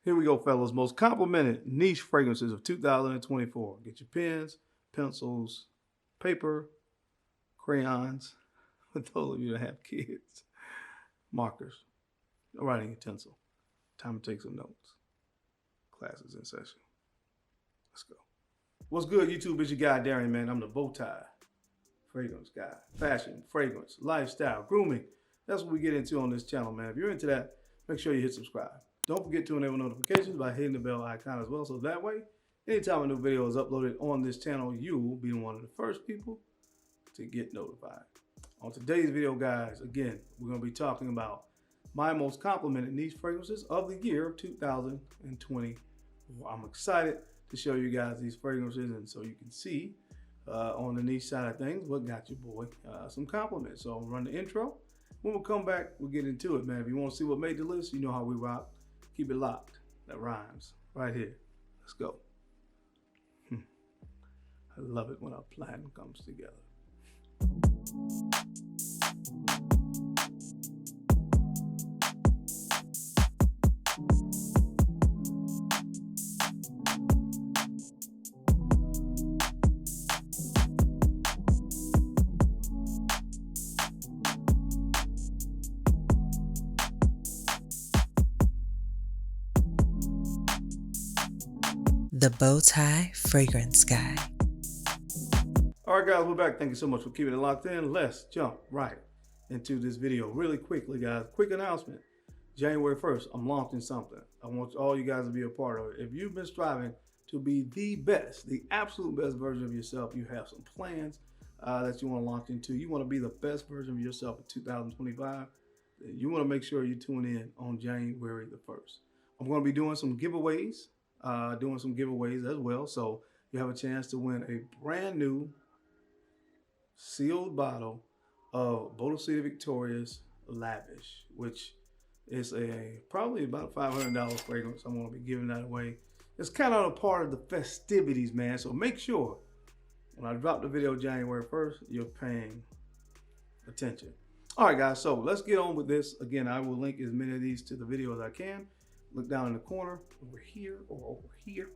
Here we go, fellas. Most complimented niche fragrances of 2024. Get your pens, pencils, paper, crayons. For those of you that have kids, markers, a writing utensil. Time to take some notes. Class is in session. Let's go. What's good, YouTube? It's your guy, Darian, man. I'm the BowTie fragrance guy. Fashion, fragrance, lifestyle, grooming. That's what we get into on this channel, man. If you're into that, make sure you hit subscribe. Don't forget to enable notifications by hitting the bell icon as well. So that way, anytime a new video is uploaded on this channel, you will be one of the first people to get notified. On today's video, guys, again, we're going to be talking about my most complimented niche fragrances of the year 2020. I'm excited to show you guys these fragrances, and so you can see on the niche side of things what got your boy some compliments. So I'll run the intro. When we come back, we'll get into it, man. If you want to see what made the list, you know how we rock. Keep it locked. That rhymes right here. Let's go. I love it when a plan comes together. The BowTie Fragrance Guy. All right, guys, we're back. Thank you so much for keeping it locked in. Let's jump right into this video really quickly, guys. Quick announcement. January 1st, I'm launching something. I want all you guys to be a part of it. If you've been striving to be the best, the absolute best version of yourself, you have some plans that you want to launch into. You want to be the best version of yourself in 2025. You want to make sure you tune in on January the 1st. I'm going to be doing some giveaways. As well, so you have a chance to win a brand new sealed bottle of BowTie Victoria's Lavish, which is probably about $500 fragrance. I'm going to be giving that away. It's kind of a part of the festivities, man, so make sure when I drop the video January 1st, you're paying attention. All right, guys, so let's get on with this. Again, I will link as many of these to the video as I can. Look down in the corner over here or over here,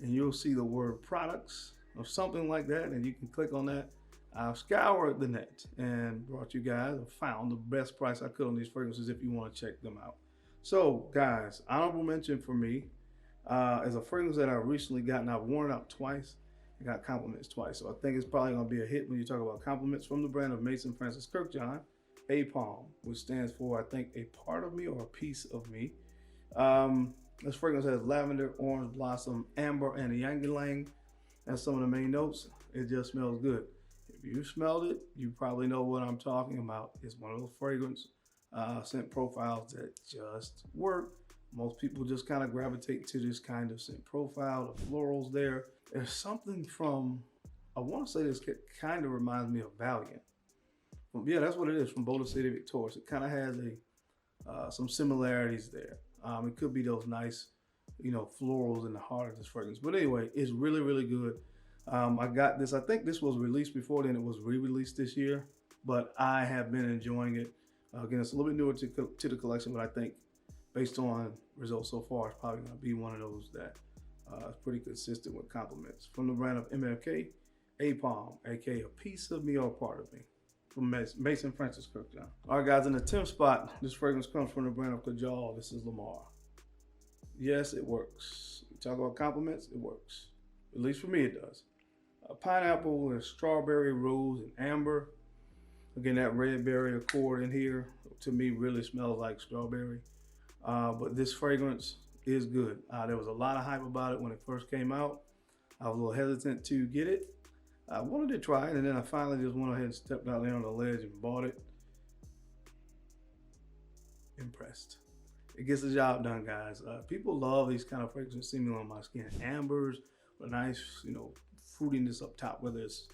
and you'll see the word products or something like that, and you can click on that. I've scoured the net and brought you guys, found the best price I could on these fragrances if you want to check them out. So, guys, honorable mention for me is a fragrance that I recently got, and I've worn it out twice. I got compliments twice, so I think it's probably going to be a hit when you talk about compliments from the brand of Mason Francis Kurkdjian, Homme, which stands for, I think, a part of me or a piece of me. This fragrance has lavender, orange blossom, amber, and ylang-ylang. That's some of the main notes. It just smells good. If you smelled it, you probably know what I'm talking about. It's one of those fragrance scent profiles that just work. Most people just kind of gravitate to this kind of scent profile. The florals there. There's something from, I want to say this kind of reminds me of Valiant. Yeah, that's what it is, from BowTie Victoria's. It kind of has some similarities there. It could be those nice, florals in the heart of this fragrance. But anyway, it's really, really good. I got this. I think this was released before then. It was re-released this year, but I have been enjoying it. Again, it's a little bit newer to the collection, but I think based on results so far, it's probably going to be one of those that is pretty consistent with compliments. From the brand of MFK, Homme, aka a piece of me or a part of me. From Mason Francis Kurkdjian. All right, guys, in the 10th spot, this fragrance comes from the brand of Kajal. This is Lamar. Yes, it works. You talk about compliments, it works. At least for me, it does. Pineapple and strawberry, rose, and amber. Again, that red berry accord in here, to me, really smells like strawberry. But this fragrance is good. There was a lot of hype about it when it first came out. I was a little hesitant to get it. I wanted to try it, and then I finally just went ahead and stepped out there on the ledge and bought it. Impressed. It gets the job done, guys. People love these kind of fragrances seemingly on my skin. Ambers, a nice, fruitiness up top, whether it's,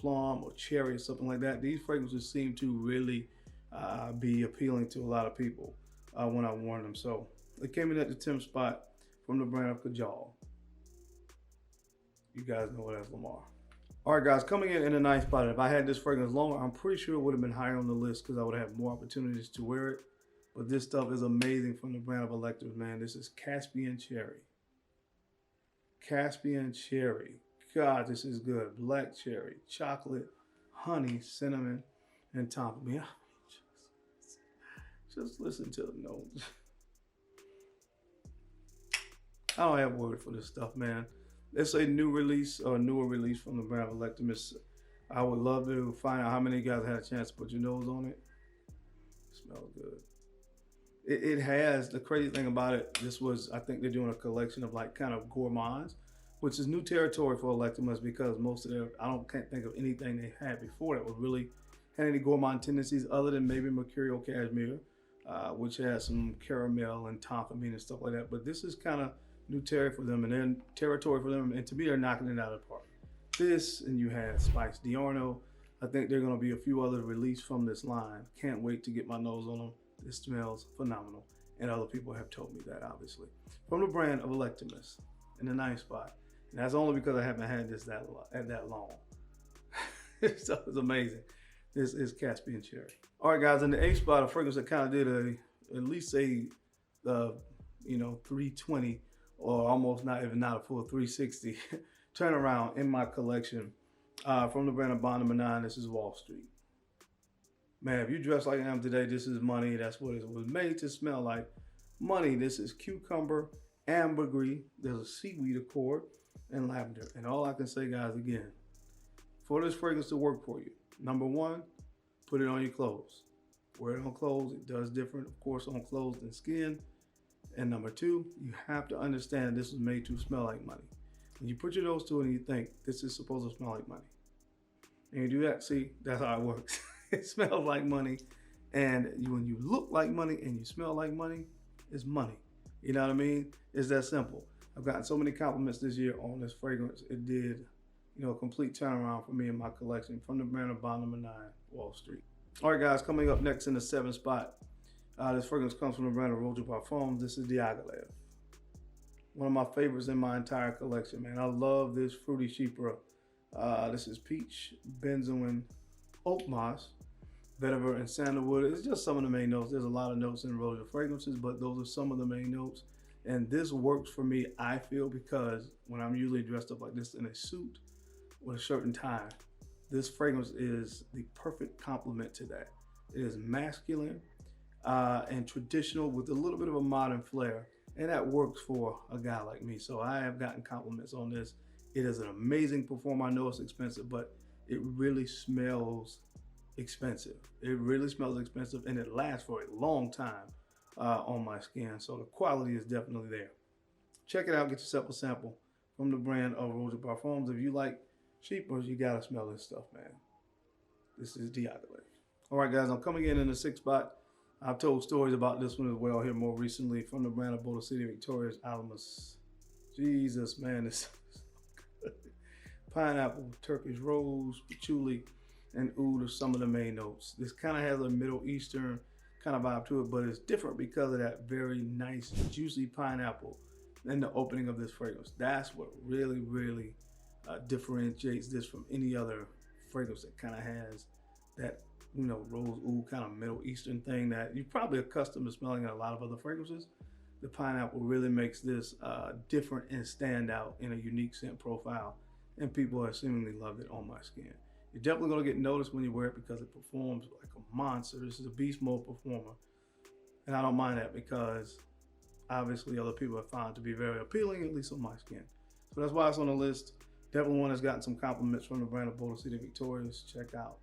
plum or cherry or something like that. These fragrances seem to really be appealing to a lot of people when I worn them. So it came in at the 10th spot from the brand of Kajal. You guys know it as Lamar. All right, guys, coming in the 9th spot. If I had this fragrance longer, I'm pretty sure it would have been higher on the list because I would have more opportunities to wear it. But this stuff is amazing from the brand of Electors, man. This is Caspian Cherry. Caspian Cherry. God, this is good. Black cherry, chocolate, honey, cinnamon, and tonka bean. Just listen to the notes. I don't have words for this stuff, man. It's a new release or newer release from the brand of Electors. I would love to find out how many of you guys had a chance to put your nose on it. It smells good. It has, the crazy thing about it, this was, I think they're doing a collection of like kind of gourmands, which is new territory for Electors because most of their, can't think of anything they had before that was really had any gourmand tendencies other than maybe Mercurial Cashmere, which has some caramel and tonka bean and stuff like that. But this is kind of new territory for them, and then territory for them, and to me, they're knocking it out of the park. This, and you had Spice Diorno. I think there are going to be a few others released from this line. Can't wait to get my nose on them. It smells phenomenal, and other people have told me that, obviously. From the brand of Electors, in the 9th spot, and that's only because I haven't had this that long. This stuff is amazing. This is Caspian Cherry. All right, guys, in the 8th spot, a fragrance that kind of did at least a 320, or almost not a full 360 turnaround in my collection. From the brand of Bond No. 9, this is Wall Street. Man, if you dress like I am today, this is money. That's what it was made to smell like. Money. This is cucumber, ambergris. There's a seaweed accord, and lavender. And all I can say, guys, again, for this fragrance to work for you, number one, put it on your clothes. Wear it on clothes. It does different, of course, on clothes than skin. And number two, you have to understand this was made to smell like money. When you put your nose to it and you think this is supposed to smell like money, and you do that, see, that's how it works. It smells like money, and when you look like money and you smell like money, it's money. You know what I mean? It's that simple. I've gotten so many compliments this year on this fragrance. It did, a complete turnaround for me in my collection from the brand of Bond No. 9, Wall Street. All right, guys, coming up next in the 7th spot, this fragrance comes from the brand of Parfums. This is the Allure. One of my favorites in my entire collection, man. I love this fruity chypre. This is peach, benzoin, oak moss, vetiver, and sandalwood. It's just some of the main notes. There's a lot of notes in Roger fragrances, but those are some of the main notes. And this works for me, I feel, because when I'm usually dressed up like this in a suit with a shirt and tie, this fragrance is the perfect complement to that. It is masculine and traditional with a little bit of a modern flair. And that works for a guy like me. So I have gotten compliments on this. It is an amazing performer. I know it's expensive, but it really smells expensive. It really smells expensive, and it lasts for a long time on my skin. So the quality is definitely there. Check it out. Get yourself a sample from the brand of Parfums. If you like cheapers, you gotta smell this stuff, man. This is the Allure. All right, guys, I'm coming in the 6th spot. I've told stories about this one as well here more recently from the brand of BowTie Victoria's Alamus. Jesus, man, this is so good. Pineapple, Turkish rose, patchouli, and oud are some of the main notes. This kind of has a Middle Eastern kind of vibe to it, but it's different because of that very nice, juicy pineapple in the opening of this fragrance. That's what really, really differentiates this from any other fragrance that kind of has that rose oud kind of Middle Eastern thing that you're probably accustomed to smelling in a lot of other fragrances. The pineapple really makes this different and stand out in a unique scent profile, and people have seemingly loved it on my skin. You're definitely gonna get noticed when you wear it because it performs like a monster. This is a beast mode performer, and I don't mind that because obviously other people have found it to be very appealing, at least on my skin. So that's why it's on the list. Definitely one that's gotten some compliments from the brand of BowTie Victoria's. Check out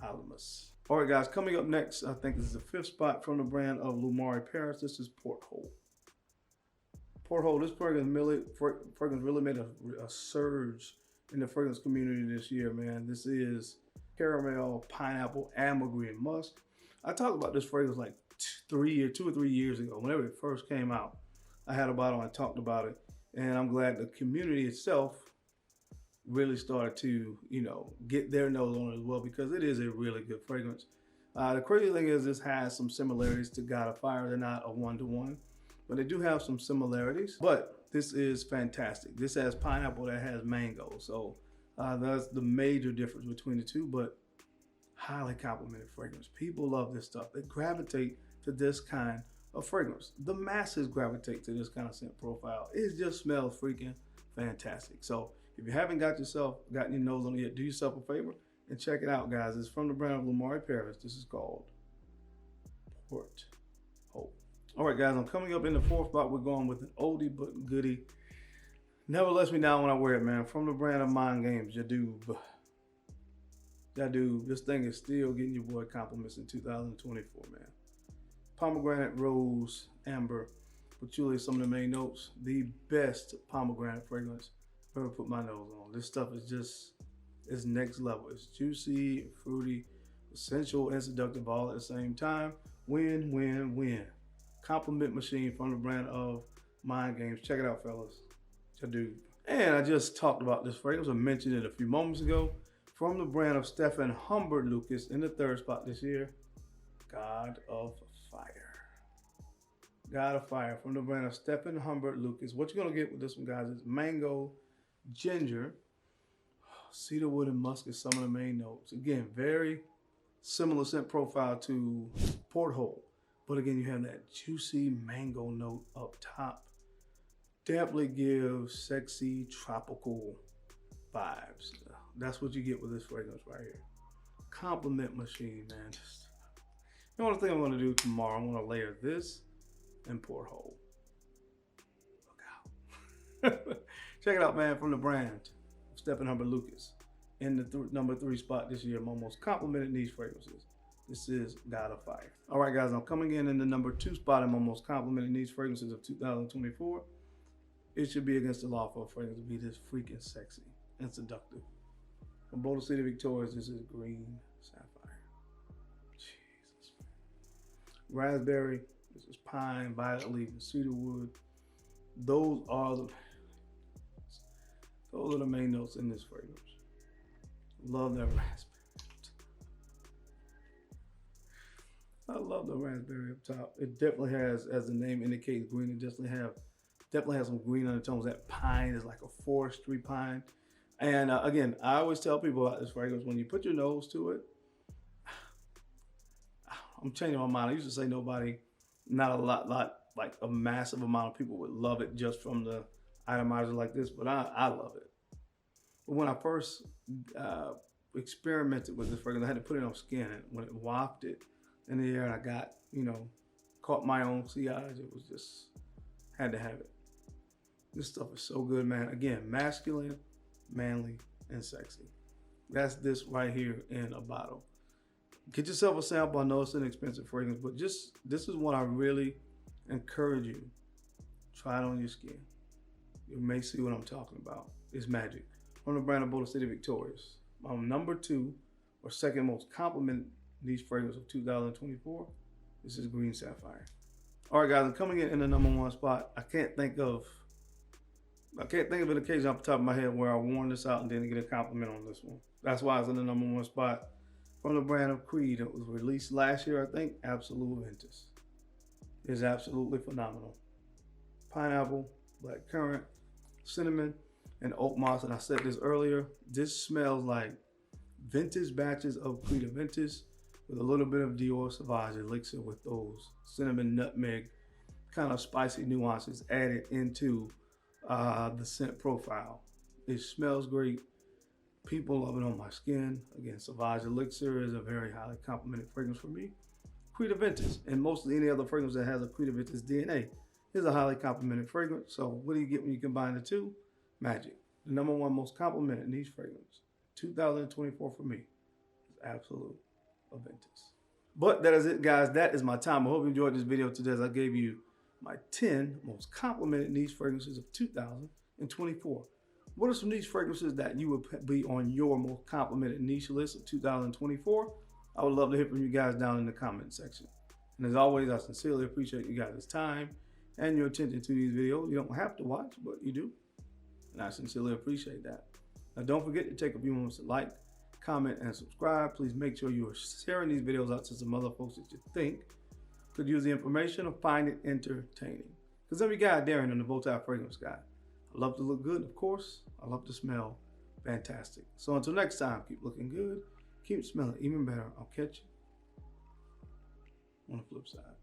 Alamus. All right, guys, coming up next, I think this is the 5th spot from the brand of Lumari Paris. This is Porthole. Porthole, this fragrance really made a surge in the fragrance community this year, man. This is caramel, pineapple, ambergris, and musk. I talked about this fragrance like 2 or 3 years ago. Whenever it first came out, I had a bottle and I talked about it. And I'm glad the community itself really started to, get their nose on it as well, because it is a really good fragrance. The crazy thing is this has some similarities to God of Fire. They're not a one-to-one, but they do have some similarities. But this is fantastic. This has pineapple that has mango. So that's the major difference between the two, but highly complimented fragrance. People love this stuff. They gravitate to this kind of fragrance. The masses gravitate to this kind of scent profile. It just smells freaking fantastic. So if you haven't gotten your nose on it yet, do yourself a favor and check it out, guys. It's from the brand of Lamari Paris. This is called Port Hope. All right, guys, I'm coming up in the fourth spot. We're going with an oldie but goodie. Never lets me down when I wear it, man. From the brand of Mind Games, Jadoob. This thing is still getting your boy compliments in 2024, man. Pomegranate, rose, amber, patchouli, some of the main notes. The best pomegranate fragrance I've ever put my nose on. This stuff is just, it's next level. It's juicy, fruity, essential, and seductive all at the same time. Win, win, win. Compliment machine from the brand of Mind Games. Check it out, fellas. Jadoob. And I just talked about this fragrance. I mentioned it a few moments ago. From the brand of Stefan Humbert Lucas in the third spot this year, God of Fire. God of Fire from the brand of Stefan Humbert Lucas. What you're gonna get with this one, guys, is mango, ginger, cedarwood, and musk is some of the main notes. Again, very similar scent profile to Port Hope, but again, you have that juicy mango note up top. Definitely gives sexy tropical vibes. That's what you get with this fragrance right here. Compliment machine, man. The only thing I'm gonna do tomorrow, I'm gonna layer this and Port Hope. Look out. Check it out, man, from the brand Stefan Humbert Lucas. In the number 3 spot this year, my most complimented niche fragrances. This is God of Fire. All right, guys, I'm coming in the number 2 spot in my most complimented niche fragrances of 2024. It should be against the law for a fragrance to be this freaking sexy and seductive. From BowTie Victoria's, this is Green Sapphire. Jesus. Raspberry, this is pine, violet leaf, and cedarwood. Those are the main notes in this fragrance. Love that raspberry. I love the raspberry up top. It definitely has, as the name indicates, green. It definitely has some green undertones. That pine is like a forestry pine. And again, I always tell people about this fragrance, when you put your nose to it, I'm changing my mind. I used to say not a lot, like a massive amount of people would love it just from the atomizer like this, but I love it. But when I first experimented with this fragrance, I had to put it on skin, and when it wafted in the air and I got, caught my own sea eyes, it was just, had to have it. This stuff is so good, man. Again, masculine, manly, and sexy. That's this right here in a bottle. Get yourself a sample. I know it's an expensive fragrance, but this is what I really encourage you. Try it on your skin. You may see what I'm talking about. It's magic. From the brand of BowTie Victoria's. My number 2 or second most complimented niche fragrance of 2024. This is Green Sapphire. All right, guys, I'm coming in the number 1 spot. I can't think of an occasion off the top of my head where I worn this out and didn't get a compliment on this one. That's why it's in the number 1 spot. From the brand of Creed. It was released last year, I think. Absolute Ventus. It's absolutely phenomenal. Pineapple, black currant, cinnamon, and oak moss. And I said this earlier. This smells like vintage batches of Creed Ventus with a little bit of Dior Sauvage elixir with those cinnamon, nutmeg, kind of spicy nuances added into the scent profile. It smells great. People love it on my skin. Again, Sauvage Elixir is a very highly complimented fragrance for me. Creed Ventus, and mostly any other fragrance that has a Creed Ventus DNA, is a highly complimented fragrance. So what do you get when you combine the two? Magic. The number 1 most complimented niche fragrance 2024 for me is Absolute Ventus. But that is it, guys. That is my time. I hope you enjoyed this video today, as I gave you my 10 most complimented niche fragrances of 2024. What are some niche fragrances that you would be on your most complimented niche list of 2024? I would love to hear from you guys down in the comment section. And as always, I sincerely appreciate you guys' time and your attention to these videos. You don't have to watch, but you do. And I sincerely appreciate that. Now, don't forget to take a few moments to like, comment, and subscribe. Please make sure you are sharing these videos out to some other folks that you think could use the information or find it entertaining. Because I'm your guy, Darren, I'm the BowTie Fragrance Guy. I love to look good, of course. I love to smell fantastic. So until next time, keep looking good, keep smelling even better. I'll catch you on the flip side.